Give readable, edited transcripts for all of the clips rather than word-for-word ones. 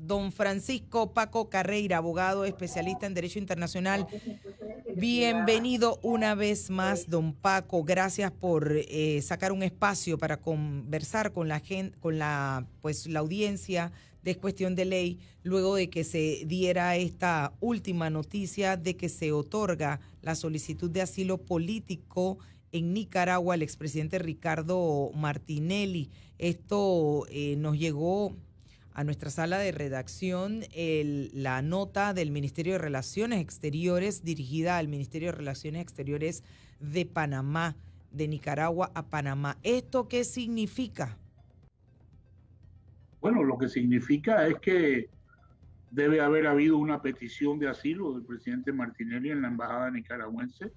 don Francisco Paco Carreira, abogado especialista en Derecho Internacional. Bienvenido una vez más, don Paco. Gracias por sacar un espacio para conversar con la gente, con la audiencia de Es Cuestión de Ley, luego de que se diera esta última noticia de que se otorga la solicitud de asilo político en Nicaragua al expresidente Ricardo Martinelli. Esto nos llegó a nuestra sala de redacción la nota del Ministerio de Relaciones Exteriores dirigida al Ministerio de Relaciones Exteriores de Panamá, de Nicaragua a Panamá. ¿Esto qué significa? Bueno, lo que significa es que debe haber habido una petición de asilo del presidente Martinelli en la embajada nicaragüense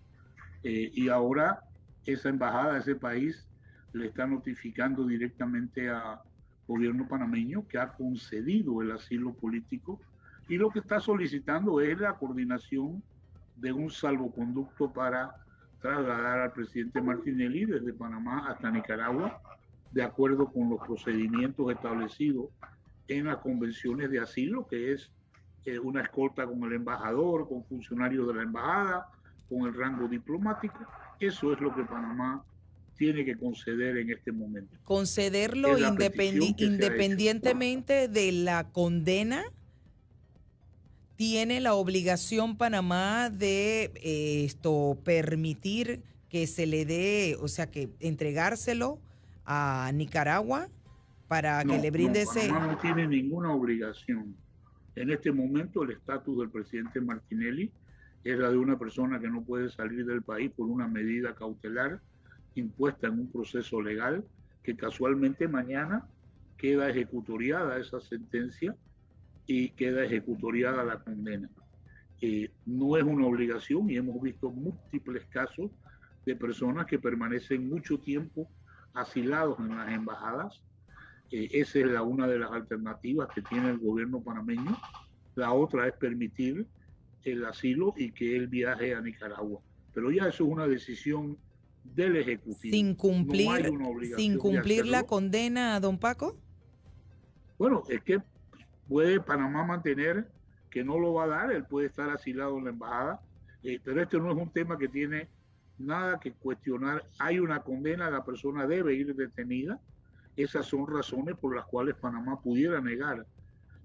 y ahora esa embajada, ese país, le está notificando directamente al gobierno panameño que ha concedido el asilo político y lo que está solicitando es la coordinación de un salvoconducto para trasladar al presidente Martinelli desde Panamá hasta Nicaragua, de acuerdo con los procedimientos establecidos en las convenciones de asilo, que es una escolta con el embajador, con funcionarios de la embajada, con el rango diplomático. Eso es lo que Panamá tiene que conceder en este momento. Concederlo Es la petición que se ha hecho. independientemente de la condena. ¿Tiene la obligación Panamá de permitir que se le dé, o sea, que entregárselo a Nicaragua para que le No, brinde no, ese? Panamá no tiene ninguna obligación. En este momento el estatus del presidente Martinelli es la de una persona que no puede salir del país por una medida cautelar impuesta en un proceso legal que casualmente mañana queda ejecutoriada esa sentencia y queda ejecutoriada la condena. No es una obligación y hemos visto múltiples casos de personas que permanecen mucho tiempo asilados en las embajadas. Esa es una de las alternativas que tiene el gobierno panameño. La otra es permitir el asilo y que él viaje a Nicaragua. Pero ya eso es una decisión del Ejecutivo. No hay una Sin obligación de cumplir la hacerlo. condena, don Paco. Bueno, es que puede Panamá mantener que no lo va a dar, él puede estar asilado en la embajada, pero este no es un tema que tiene nada que cuestionar. Hay una condena, la persona debe ir detenida. Esas son razones por las cuales Panamá pudiera negar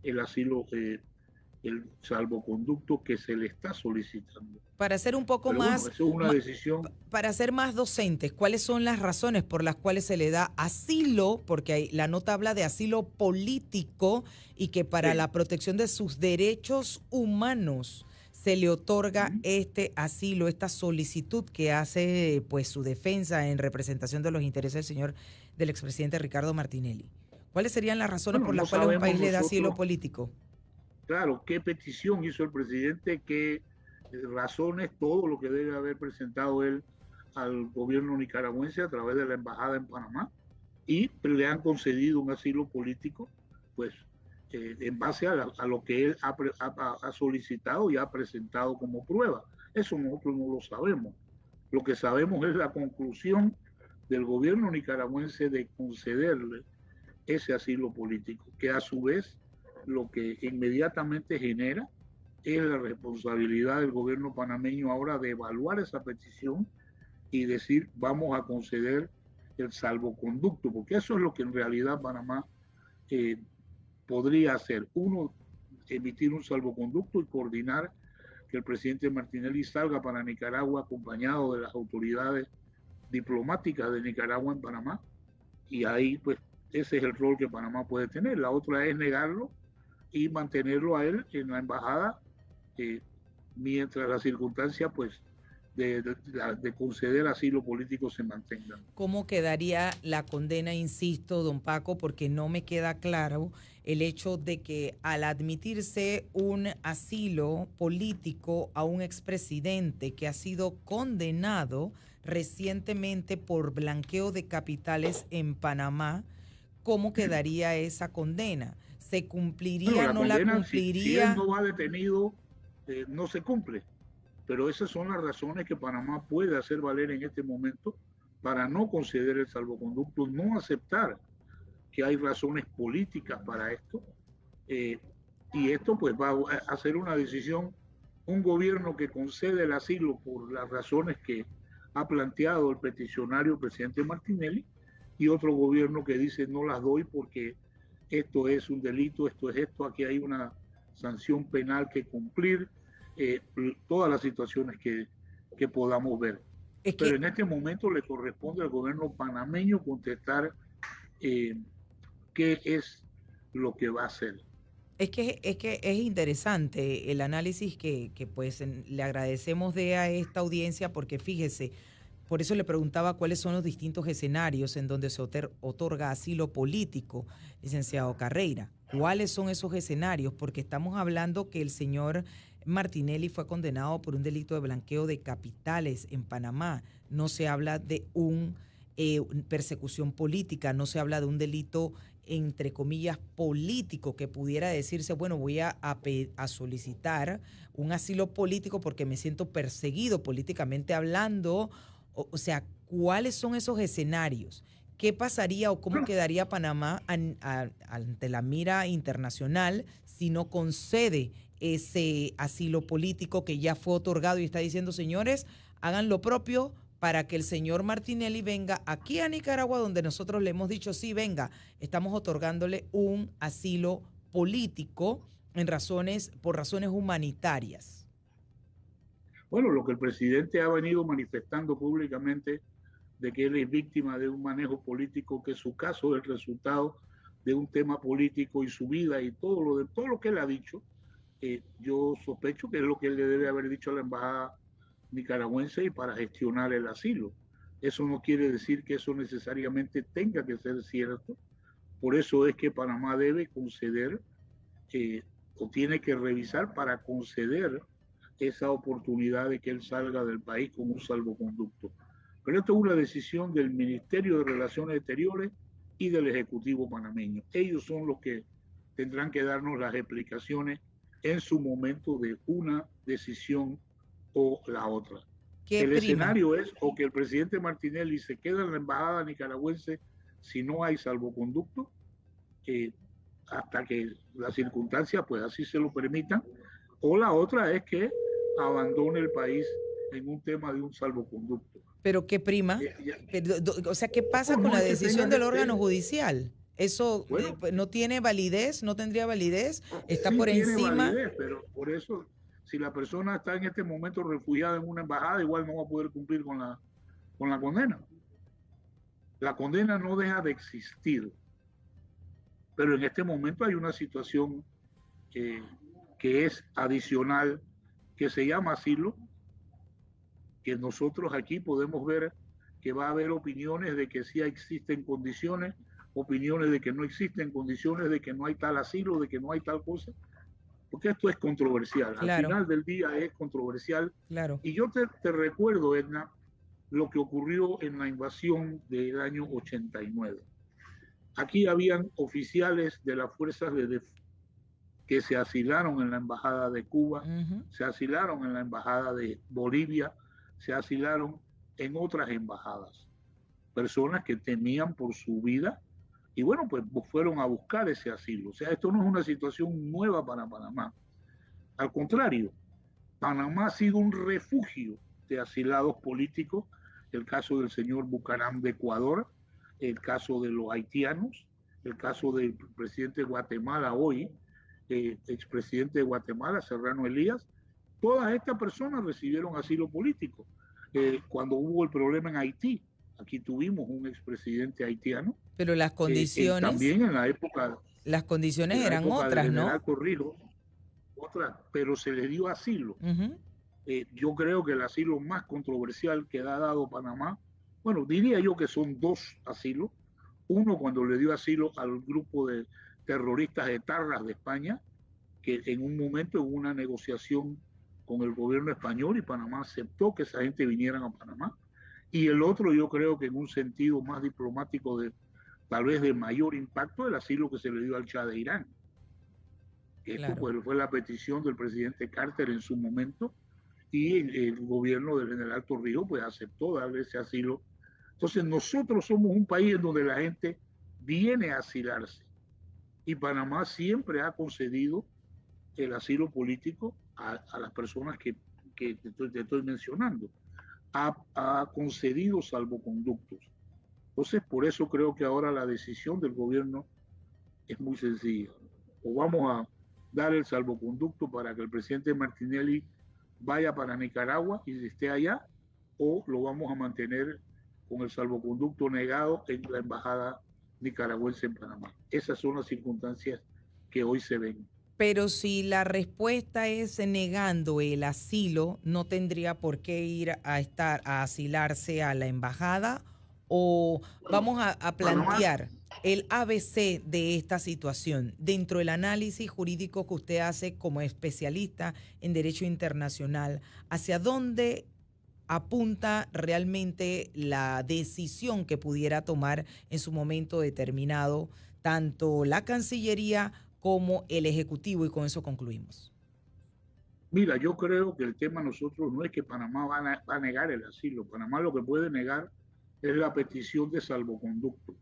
el asilo, el salvoconducto que se le está solicitando. Para ser un poco Pero bueno, más, eso es una decisión. para ser más docentes, ¿cuáles son las razones por las cuales se le da asilo? Porque la nota habla de asilo político y que para Sí. la protección de sus derechos humanos se le otorga este asilo, esta solicitud que hace pues su defensa en representación de los intereses del señor, del expresidente Ricardo Martinelli. ¿Cuáles serían las razones Bueno, por no las cuales un sabemos país le da asilo nosotros, político? claro, qué petición hizo el presidente, qué razones, todo lo que debe haber presentado él al gobierno nicaragüense a través de la embajada en Panamá y le han concedido un asilo político, pues en base a lo que él ha solicitado y ha presentado como prueba. Eso nosotros no lo sabemos. Lo que sabemos es la conclusión del gobierno nicaragüense de concederle ese asilo político, que a su vez lo que inmediatamente genera es la responsabilidad del gobierno panameño ahora de evaluar esa petición y decir vamos a conceder el salvoconducto, porque eso es lo que en realidad Panamá eh, podría hacer. Uno, emitir un salvoconducto y coordinar que el presidente Martinelli salga para Nicaragua acompañado de las autoridades diplomáticas de Nicaragua en Panamá y ahí pues ese es el rol que Panamá puede tener. La otra es negarlo y mantenerlo a él en la embajada eh, mientras las circunstancias pues de conceder asilo político se mantengan. ¿Cómo quedaría la condena, insisto, don Paco? Porque no me queda claro el hecho de que al admitirse un asilo político a un expresidente que ha sido condenado recientemente por blanqueo de capitales en Panamá, ¿cómo quedaría esa condena? ¿Se Bueno, cumpliría, la no la condena, si él cumpliría? no va detenido, no se cumple. Pero esas son las razones que Panamá puede hacer valer en este momento para no conceder el salvoconducto, no aceptar que hay razones políticas para esto. y esto pues va a ser una decisión, un gobierno que concede el asilo por las razones que ha planteado el peticionario presidente Martinelli, y otro gobierno que dice no las doy porque esto es un delito, esto es esto, aquí hay una sanción penal que cumplir, todas las situaciones que podamos ver. Es Pero que en este momento le corresponde al gobierno panameño contestar eh, qué es lo que va a hacer. Es que es interesante el análisis que pues le agradecemos de a esta audiencia porque fíjese, por eso le preguntaba cuáles son los distintos escenarios en donde se otorga asilo político, licenciado Carreira. ¿Cuáles son esos escenarios? Porque estamos hablando que el señor Martinelli fue condenado por un delito de blanqueo de capitales en Panamá. No se habla de persecución política, no se habla de un delito entre comillas político que pudiera decirse, bueno, voy a solicitar un asilo político porque me siento perseguido políticamente hablando. O sea, ¿cuáles son esos escenarios? ¿Qué pasaría o cómo quedaría Panamá ante la mira internacional si no concede ese asilo político que ya fue otorgado y está diciendo, señores, hagan lo propio para que el señor Martinelli venga aquí a Nicaragua, donde nosotros le hemos dicho, sí, venga, estamos otorgándole un asilo político por razones humanitarias? Bueno, lo que el presidente ha venido manifestando públicamente de que él es víctima de un manejo político, que su caso es el resultado de un tema político y su vida y todo lo que él ha dicho, yo sospecho que es lo que él le debe haber dicho a la embajada nicaragüense y para gestionar el asilo. Eso no quiere decir que eso necesariamente tenga que ser cierto. Por eso es que Panamá debe conceder o tiene que revisar para conceder esa oportunidad de que él salga del país con un salvoconducto. Pero esto es una decisión del Ministerio de Relaciones Exteriores y del Ejecutivo panameño. Ellos son los que tendrán que darnos las explicaciones en su momento de una decisión o la otra. ¿Qué El prima? escenario es o que el presidente Martinelli se queda en la embajada nicaragüense si no hay salvoconducto, hasta que las circunstancias pues así se lo permitan, o la otra es que abandone el país en un tema de un salvoconducto. ¿Pero qué prima? O sea, ¿qué pasa con No la es que decisión tenga del que órgano judicial? ¿Eso bueno, pues, no tiene validez? ¿No tendría validez? ¿Está sí por tiene encima? validez, pero por eso, si la persona está en este momento refugiada en una embajada, igual no va a poder cumplir con la condena. La condena no deja de existir, pero en este momento hay una situación eh, que es adicional, que se llama asilo, que nosotros aquí podemos ver que va a haber opiniones de que sí existen condiciones, opiniones de que no existen condiciones, de que no hay tal asilo, de que no hay tal cosa, porque esto es controversial. Al Claro, final del día es controversial. claro. Y yo te recuerdo, Edna, lo que ocurrió en la invasión del año 89. Aquí habían oficiales de las fuerzas de que se asilaron en la embajada de Cuba, Ujú. se asilaron en la embajada de Bolivia, se asilaron en otras embajadas. Personas que temían por su vida y bueno, pues fueron a buscar ese asilo. O sea, esto no es una situación nueva para Panamá. Al contrario, Panamá ha sido un refugio de asilados políticos, el caso del señor Bucaram de Ecuador, el caso de los haitianos, el caso del presidente de Guatemala hoy, expresidente de Guatemala, Serrano Elías. Todas estas personas recibieron asilo político. Cuando hubo el problema en Haití, aquí tuvimos un expresidente haitiano, Pero también las condiciones en la eran época del otras, general ¿no? Torrijos, pero se le dio asilo. Ujú. Yo creo que el asilo más controversial que ha dado Panamá, bueno, diría yo que son dos asilos. Uno cuando le dio asilo al grupo de terroristas etarras de España, que en un momento hubo una negociación con el gobierno español y Panamá aceptó que esa gente viniera a Panamá. Y el otro yo creo que en un sentido más diplomático, tal vez de mayor impacto, el asilo que se le dio al Shah de Irán. Esto Claro. pues fue la petición del presidente Carter en su momento y el gobierno del general Torrijos pues aceptó darle ese asilo. Entonces nosotros somos un país en donde la gente viene a asilarse y Panamá siempre ha concedido el asilo político a las personas que te estoy mencionando. Ha concedido salvoconductos. Entonces, por eso creo que ahora la decisión del gobierno es muy sencilla. O vamos a dar el salvoconducto para que el presidente Martinelli vaya para Nicaragua y esté allá, o lo vamos a mantener con el salvoconducto negado en la embajada nicaragüense en Panamá. Esas son las circunstancias que hoy se ven. Pero si la respuesta es negando el asilo, ¿no tendría por qué ir a asilarse a la embajada? ¿O vamos a plantear el ABC de esta situación dentro del análisis jurídico que usted hace como especialista en derecho internacional? ¿Hacia dónde apunta realmente la decisión que pudiera tomar en su momento determinado tanto la Cancillería como el Ejecutivo? Y con eso concluimos. Mira, yo creo que el tema nosotros no es que Panamá va a negar el asilo. Panamá lo que puede negar es la petición de salvoconducto.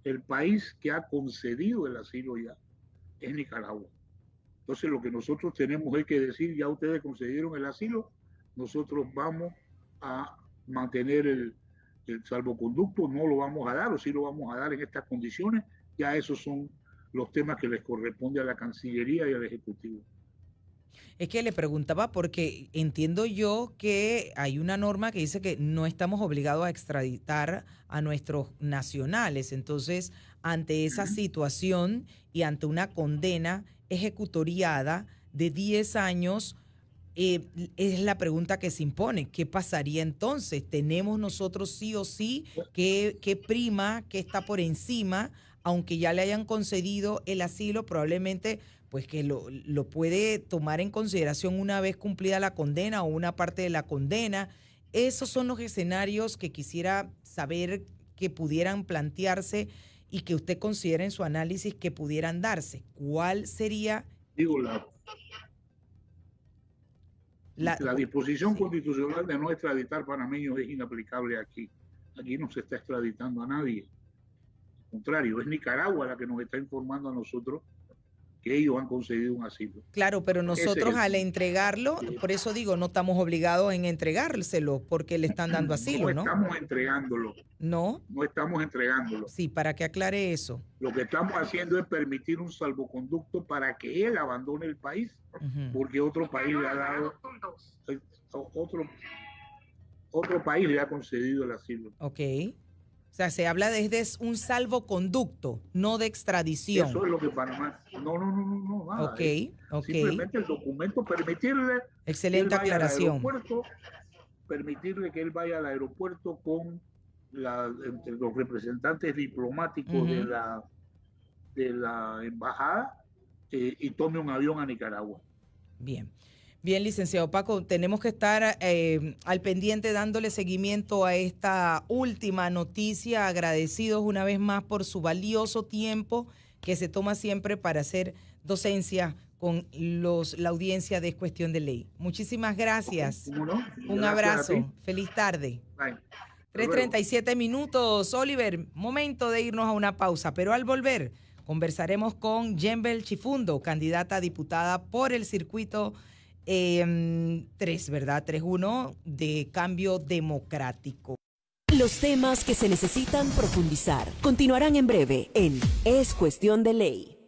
El país que ha concedido el asilo ya es Nicaragua. Entonces lo que nosotros tenemos es que decir, ya ustedes concedieron el asilo, nosotros vamos a mantener el salvoconducto, no lo vamos a dar, o sí lo vamos a dar en estas condiciones. Ya esos son los temas que les corresponde a la Cancillería y al Ejecutivo. Es que le preguntaba porque entiendo yo que hay una norma que dice que no estamos obligados a extraditar a nuestros nacionales. Entonces, ante esa situación y ante una condena ejecutoriada de 10 años, es la pregunta que se impone. ¿Qué pasaría entonces? ¿Tenemos nosotros sí o sí qué prima, qué está por encima, aunque ya le hayan concedido el asilo? Probablemente pues que lo puede tomar en consideración una vez cumplida la condena o una parte de la condena. Esos son los escenarios que quisiera saber que pudieran plantearse y que usted considere en su análisis que pudieran darse. ¿Cuál sería? Digo, la disposición constitucional de no extraditar panameños es inaplicable aquí. Aquí no se está extraditando a nadie. Al contrario, es Nicaragua la que nos está informando a nosotros que ellos han concedido un asilo. Claro, pero nosotros al entregarlo, por eso digo, no estamos obligados en entregárselo porque le están dando asilo, ¿no? No estamos entregándolo. ¿No? No estamos entregándolo. Sí, para que aclare eso. Lo que estamos haciendo es permitir un salvoconducto para que él abandone el país, porque otro país le ha dado, otro país le ha concedido el asilo. Ok. O sea, se habla desde un salvoconducto, no de extradición. Eso es lo que Panamá... No, nada. Ok, ok. Simplemente el documento, permitirle... Excelente aclaración. Permitirle que él vaya al aeropuerto con entre los representantes diplomáticos de la embajada y tome un avión a Nicaragua. Bien. Bien, licenciado Paco, tenemos que estar al pendiente dándole seguimiento a esta última noticia, agradecidos una vez más por su valioso tiempo que se toma siempre para hacer docencia con la audiencia de Cuestión de Ley. Muchísimas gracias. ¿Cómo no? Un abrazo. Feliz tarde. Bye. 3:37 minutos. Oliver, momento de irnos a una pausa, pero al volver conversaremos con Jembel Chifundo, candidata a diputada por el circuito 3, ¿verdad? 3-1 de Cambio Democrático. Los temas que se necesitan profundizar continuarán en breve en Es Cuestión de Ley.